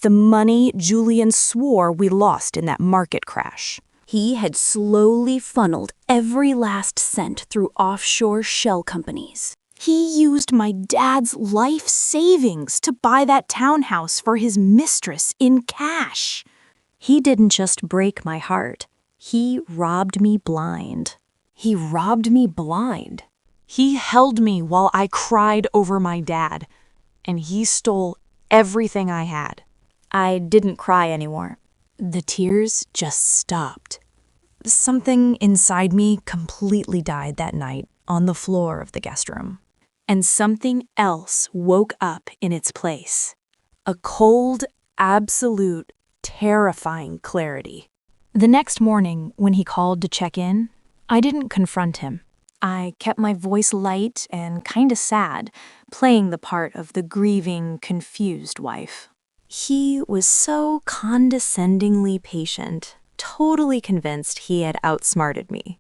A: The money Julian swore we lost in that market crash. He had slowly funneled every last cent through offshore shell companies. He used my dad's life savings to buy that townhouse for his mistress in cash. He didn't just break my heart. He robbed me blind. He robbed me blind. He held me while I cried over my dad, and he stole everything I had. I didn't cry anymore. The tears just stopped. Something inside me completely died that night on the floor of the guest room. And something else woke up in its place. A cold, absolute, terrifying clarity. The next morning, when he called to check in, I didn't confront him. I kept my voice light and kinda sad, playing the part of the grieving, confused wife. He was so condescendingly patient, totally convinced he had outsmarted me.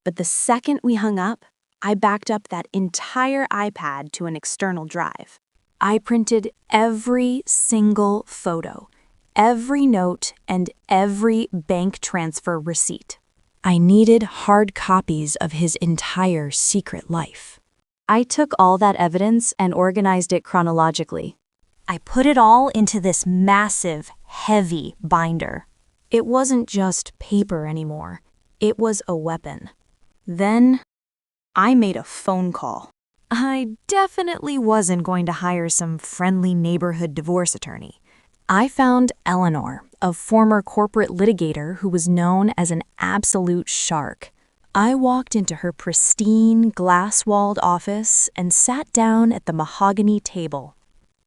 A: But the second we hung up, I backed up that entire iPad to an external drive. I printed every single photo, every note and every bank transfer receipt. I needed hard copies of his entire secret life. I took all that evidence and organized it chronologically. I put it all into this massive, heavy binder. It wasn't just paper anymore. It was a weapon. Then, I made a phone call. I definitely wasn't going to hire some friendly neighborhood divorce attorney. I found Eleanor, a former corporate litigator who was known as an absolute shark. I walked into her pristine, glass-walled office and sat down at the mahogany table.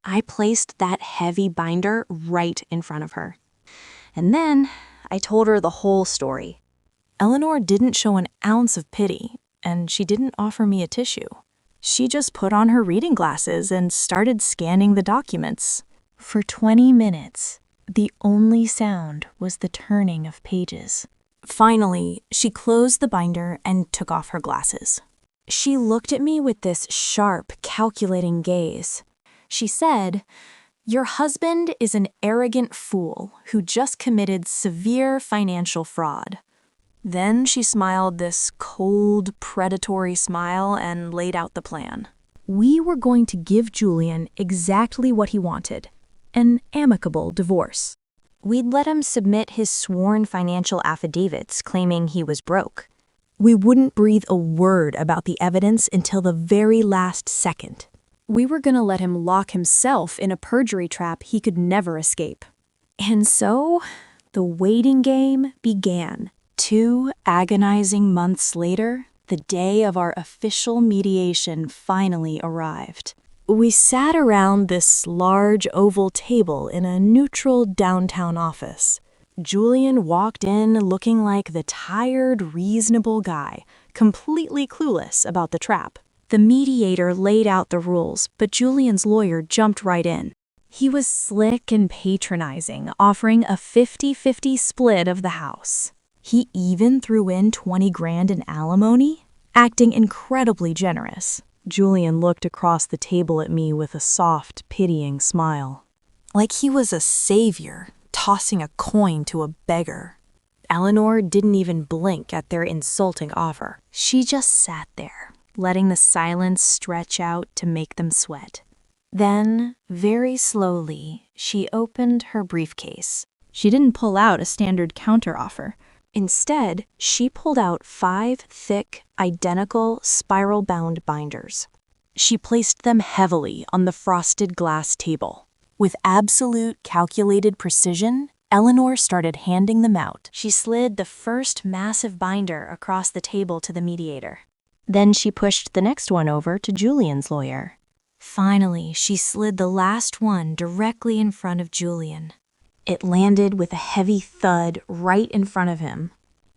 A: I placed that heavy binder right in front of her. And then I told her the whole story. Eleanor didn't show an ounce of pity, and she didn't offer me a tissue. She just put on her reading glasses and started scanning the documents. For 20 minutes, the only sound was the turning of pages. Finally, she closed the binder and took off her glasses. She looked at me with this sharp, calculating gaze. She said, "Your husband is an arrogant fool who just committed severe financial fraud." Then she smiled this cold, predatory smile and laid out the plan. We were going to give Julian exactly what he wanted, an amicable divorce. We'd let him submit his sworn financial affidavits claiming he was broke. We wouldn't breathe a word about the evidence until the very last second. We were going to let him lock himself in a perjury trap he could never escape. And so, the waiting game began. 2 agonizing months later, the day of our official mediation finally arrived. We sat around this large oval table in a neutral downtown office. Julian walked in looking like the tired, reasonable guy, completely clueless about the trap. The mediator laid out the rules, but Julian's lawyer jumped right in. He was slick and patronizing, offering a 50-50 split of the house. He even threw in 20 grand in alimony, acting incredibly generous. Julian looked across the table at me with a soft, pitying smile. Like he was a savior, tossing a coin to a beggar. Eleanor didn't even blink at their insulting offer. She just sat there, letting the silence stretch out to make them sweat. Then, very slowly, she opened her briefcase. She didn't pull out a standard counteroffer. Instead, she pulled out 5 thick, identical, spiral-bound binders. She placed them heavily on the frosted glass table. With absolute calculated precision, Eleanor started handing them out. She slid the first massive binder across the table to the mediator. Then she pushed the next one over to Julian's lawyer. Finally, she slid the last one directly in front of Julian. It landed with a heavy thud right in front of him.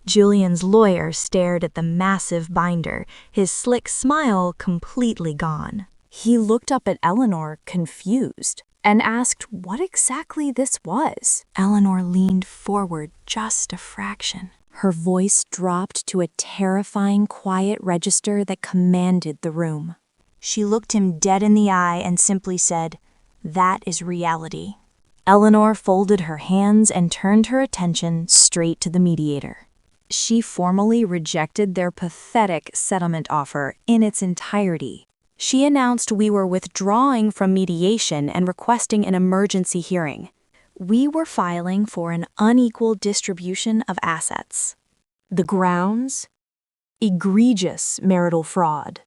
A: Julian's lawyer stared at the massive binder, his slick smile completely gone. He looked up at Eleanor, confused, and asked what exactly this was. Eleanor leaned forward just a fraction. Her voice dropped to a terrifying quiet register that commanded the room. She looked him dead in the eye and simply said, "That is reality." Eleanor folded her hands and turned her attention straight to the mediator. She formally rejected their pathetic settlement offer in its entirety. She announced we were withdrawing from mediation and requesting an emergency hearing. We were filing for an unequal distribution of assets. The grounds? Egregious marital fraud,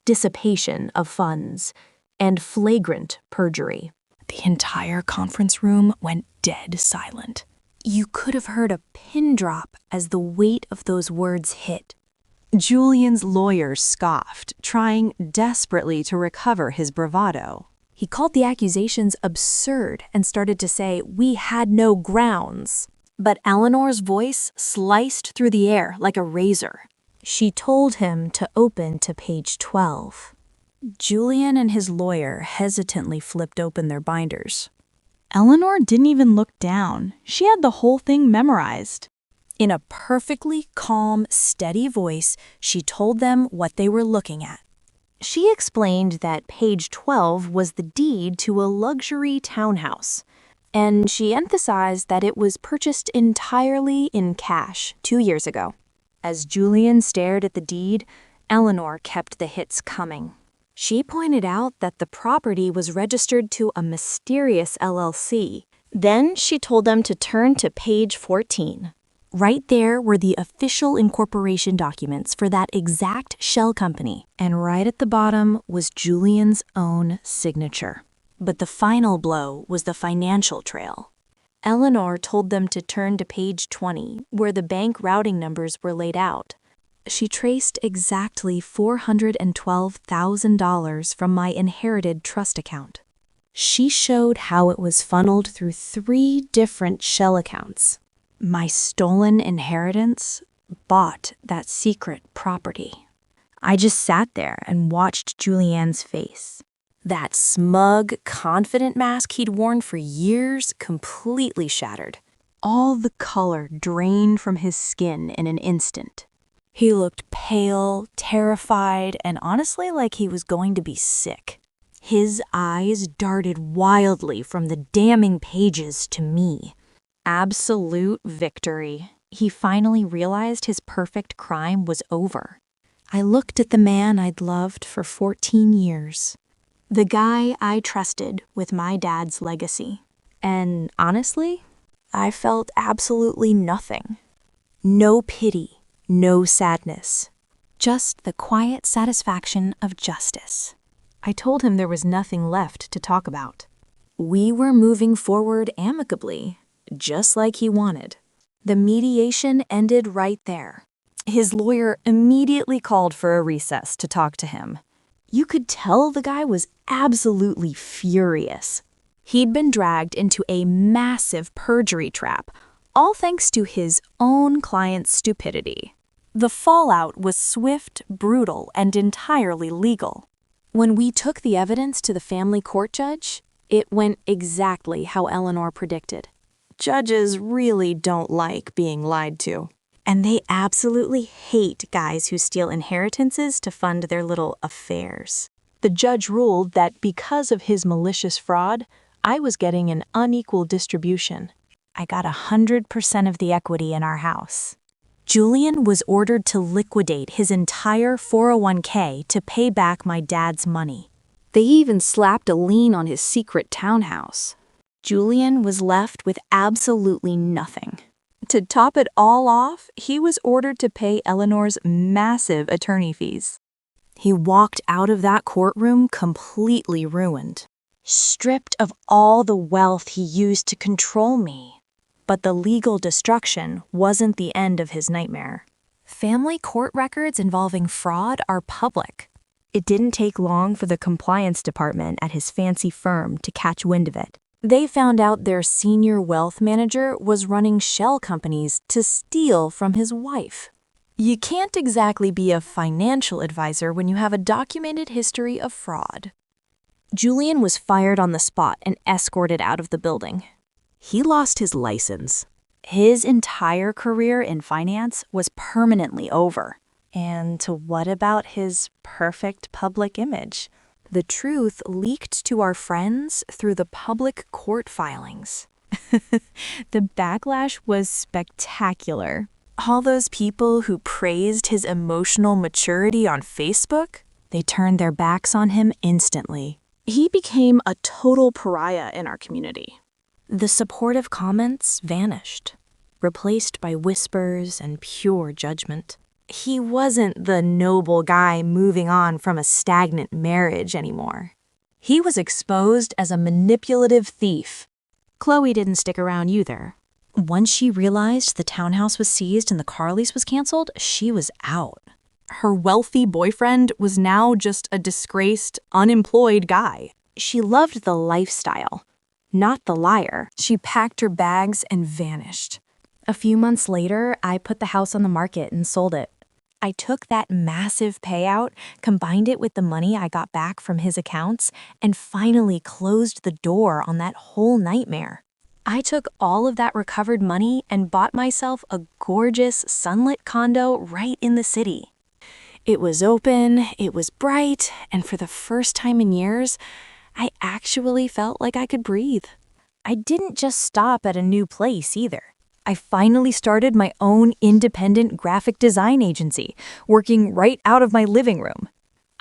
A: dissipation of funds, and flagrant perjury. The entire conference room went dead silent. You could have heard a pin drop as the weight of those words hit. Julian's lawyer scoffed, trying desperately to recover his bravado. He called the accusations absurd and started to say we had no grounds. But Eleanor's voice sliced through the air like a razor. She told him to open to page 12. Julian and his lawyer hesitantly flipped open their binders. Eleanor didn't even look down. She had the whole thing memorized. In a perfectly calm, steady voice, she told them what they were looking at. She explained that page 12 was the deed to a luxury townhouse, and she emphasized that it was purchased entirely in cash 2 years ago. As Julian stared at the deed, Eleanor kept the hits coming. She pointed out that the property was registered to a mysterious LLC. Then she told them to turn to page 14. Right there were the official incorporation documents for that exact shell company, and right at the bottom was Julian's own signature. But the final blow was the financial trail. Eleanor told them to turn to page 20, where the bank routing numbers were laid out. She traced exactly $412,000 from my inherited trust account. She showed how it was funneled through 3 different shell accounts. My stolen inheritance bought that secret property. I just sat there and watched Julian's face. That smug, confident mask he'd worn for years completely shattered. All the color drained from his skin in an instant. He looked pale, terrified, and honestly like he was going to be sick. His eyes darted wildly from the damning pages to me. Absolute victory. He finally realized his perfect crime was over. I looked at the man I'd loved for 14 years. The guy I trusted with my dad's legacy. And honestly, I felt absolutely nothing. No pity, no sadness. Just the quiet satisfaction of justice. I told him there was nothing left to talk about. We were moving forward amicably, just like he wanted. The mediation ended right there. His lawyer immediately called for a recess to talk to him. You could tell the guy was absolutely furious. He'd been dragged into a massive perjury trap, all thanks to his own client's stupidity. The fallout was swift, brutal, and entirely legal. When we took the evidence to the family court judge, it went exactly how Eleanor predicted. Judges really don't like being lied to. And they absolutely hate guys who steal inheritances to fund their little affairs. The judge ruled that because of his malicious fraud, I was getting an unequal distribution. I got 100% of the equity in our house. Julian was ordered to liquidate his entire 401k to pay back my dad's money. They even slapped a lien on his secret townhouse. Julian was left with absolutely nothing. To top it all off, he was ordered to pay Eleanor's massive attorney fees. He walked out of that courtroom completely ruined, stripped of all the wealth he used to control me. But the legal destruction wasn't the end of his nightmare. Family court records involving fraud are public. It didn't take long for the compliance department at his fancy firm to catch wind of it. They found out their senior wealth manager was running shell companies to steal from his wife. You can't exactly be a financial advisor when you have a documented history of fraud. Julian was fired on the spot and escorted out of the building. He lost his license. His entire career in finance was permanently over. And what about his perfect public image? The truth leaked to our friends through the public court filings. The backlash was spectacular. All those people who praised his emotional maturity on Facebook, they turned their backs on him instantly. He became a total pariah in our community. The supportive comments vanished, replaced by whispers and pure judgment. He wasn't the noble guy moving on from a stagnant marriage anymore. He was exposed as a manipulative thief. Chloe didn't stick around either. Once she realized the townhouse was seized and the car lease was canceled, she was out. Her wealthy boyfriend was now just a disgraced, unemployed guy. She loved the lifestyle, not the liar. She packed her bags and vanished. A few months later, I put the house on the market and sold it. I took that massive payout, combined it with the money I got back from his accounts, and finally closed the door on that whole nightmare. I took all of that recovered money and bought myself a gorgeous, sunlit condo right in the city. It was open, it was bright, and for the first time in years, I actually felt like I could breathe. I didn't just stop at a new place either. I finally started my own independent graphic design agency, working right out of my living room.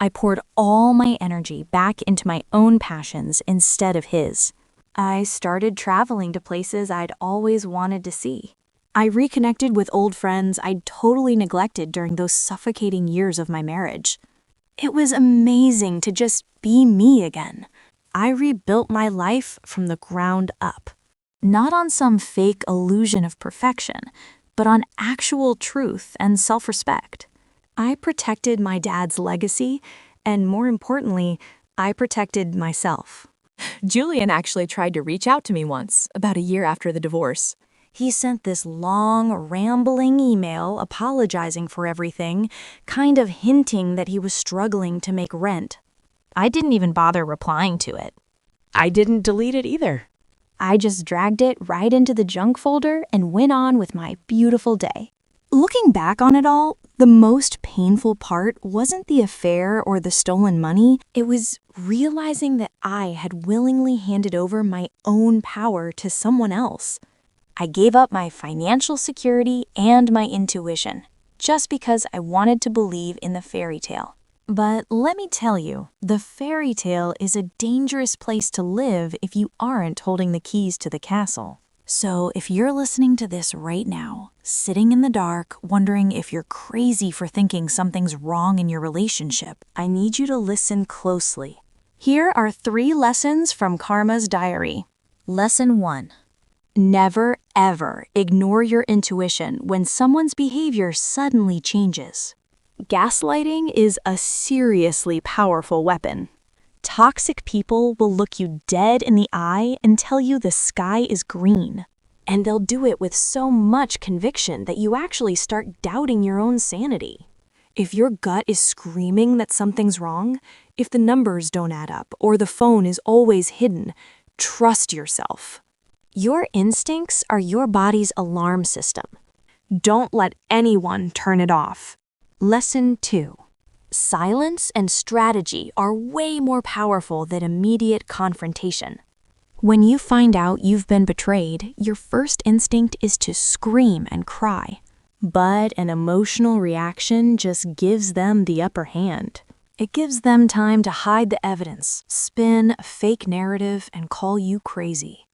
A: I poured all my energy back into my own passions instead of his. I started traveling to places I'd always wanted to see. I reconnected with old friends I'd totally neglected during those suffocating years of my marriage. It was amazing to just be me again. I rebuilt my life from the ground up. Not on some fake illusion of perfection, but on actual truth and self-respect. I protected my dad's legacy, and more importantly, I protected myself.
C: Julian actually tried to reach out to me once, about a year after the divorce.
A: He sent this long, rambling email apologizing for everything, kind of hinting that he was struggling to make rent. I didn't even bother replying to it.
C: I didn't delete it either.
A: I just dragged it right into the junk folder and went on with my beautiful day. Looking back on it all, the most painful part wasn't the affair or the stolen money. It was realizing that I had willingly handed over my own power to someone else. I gave up my financial security and my intuition, just because I wanted to believe in the fairy tale. But let me tell you, the fairy tale is a dangerous place to live if you aren't holding the keys to the castle. So if you're listening to this right now, sitting in the dark, wondering if you're crazy for thinking something's wrong in your relationship, I need you to listen closely. Here are 3 lessons from Karma's diary. Lesson 1. Never, ever ignore your intuition when someone's behavior suddenly changes. Gaslighting is a seriously powerful weapon. Toxic people will look you dead in the eye and tell you the sky is green. And they'll do it with so much conviction that you actually start doubting your own sanity. If your gut is screaming that something's wrong, if the numbers don't add up or the phone is always hidden, trust yourself. Your instincts are your body's alarm system. Don't let anyone turn it off. Lesson 2. Silence and strategy are way more powerful than immediate confrontation. When you find out you've been betrayed, your first instinct is to scream and cry. But an emotional reaction just gives them the upper hand. It gives them time to hide the evidence, spin a fake narrative, and call you crazy.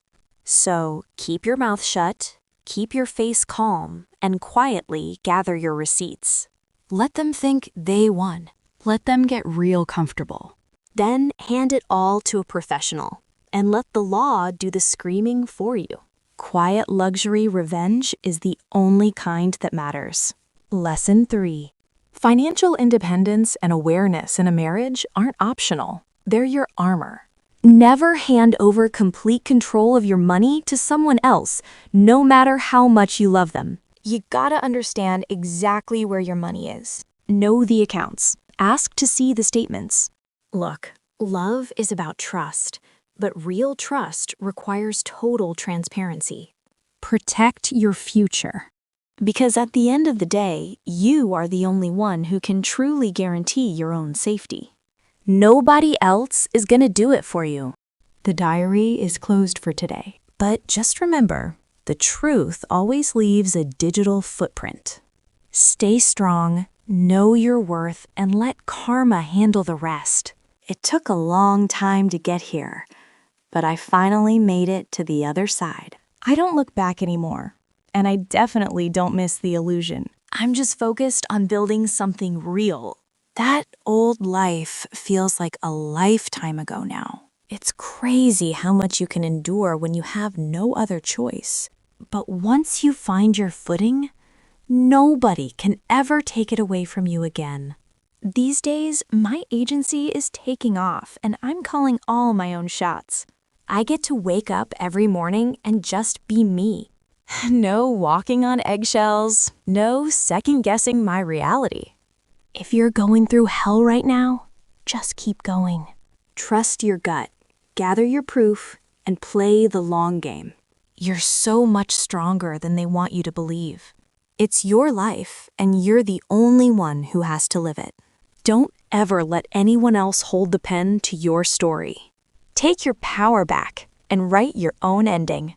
A: So keep your mouth shut, keep your face calm, and quietly gather your receipts. Let them think they won. Let them get real comfortable. Then hand it all to a professional, and let the law do the screaming for you. Quiet luxury revenge is the only kind that matters. Lesson 3. Financial independence and awareness in a marriage aren't optional. They're your armor. Never hand over complete control of your money to someone else, no matter how much you love them. You gotta understand exactly where your money is. Know the accounts. Ask to see the statements. Look, love is about trust, but real trust requires total transparency. Protect your future. Because at the end of the day, you are the only one who can truly guarantee your own safety. Nobody else is gonna do it for you. The diary is closed for today, but just remember, the truth always leaves a digital footprint. Stay strong, know your worth, and let karma handle the rest. It took a long time to get here, but I finally made it to the other side. I don't look back anymore, and I definitely don't miss the illusion. I'm just focused on building something real. That old life feels like a lifetime ago now. It's crazy how much you can endure when you have no other choice. But once you find your footing, nobody can ever take it away from you again. These days, my agency is taking off, and I'm calling all my own shots. I get to wake up every morning and just be me. No walking on eggshells, no second-guessing my reality. If you're going through hell right now, just keep going. Trust your gut, gather your proof, and play the long game. You're so much stronger than they want you to believe. It's your life, and you're the only one who has to live it. Don't ever let anyone else hold the pen to your story. Take your power back and write your own ending.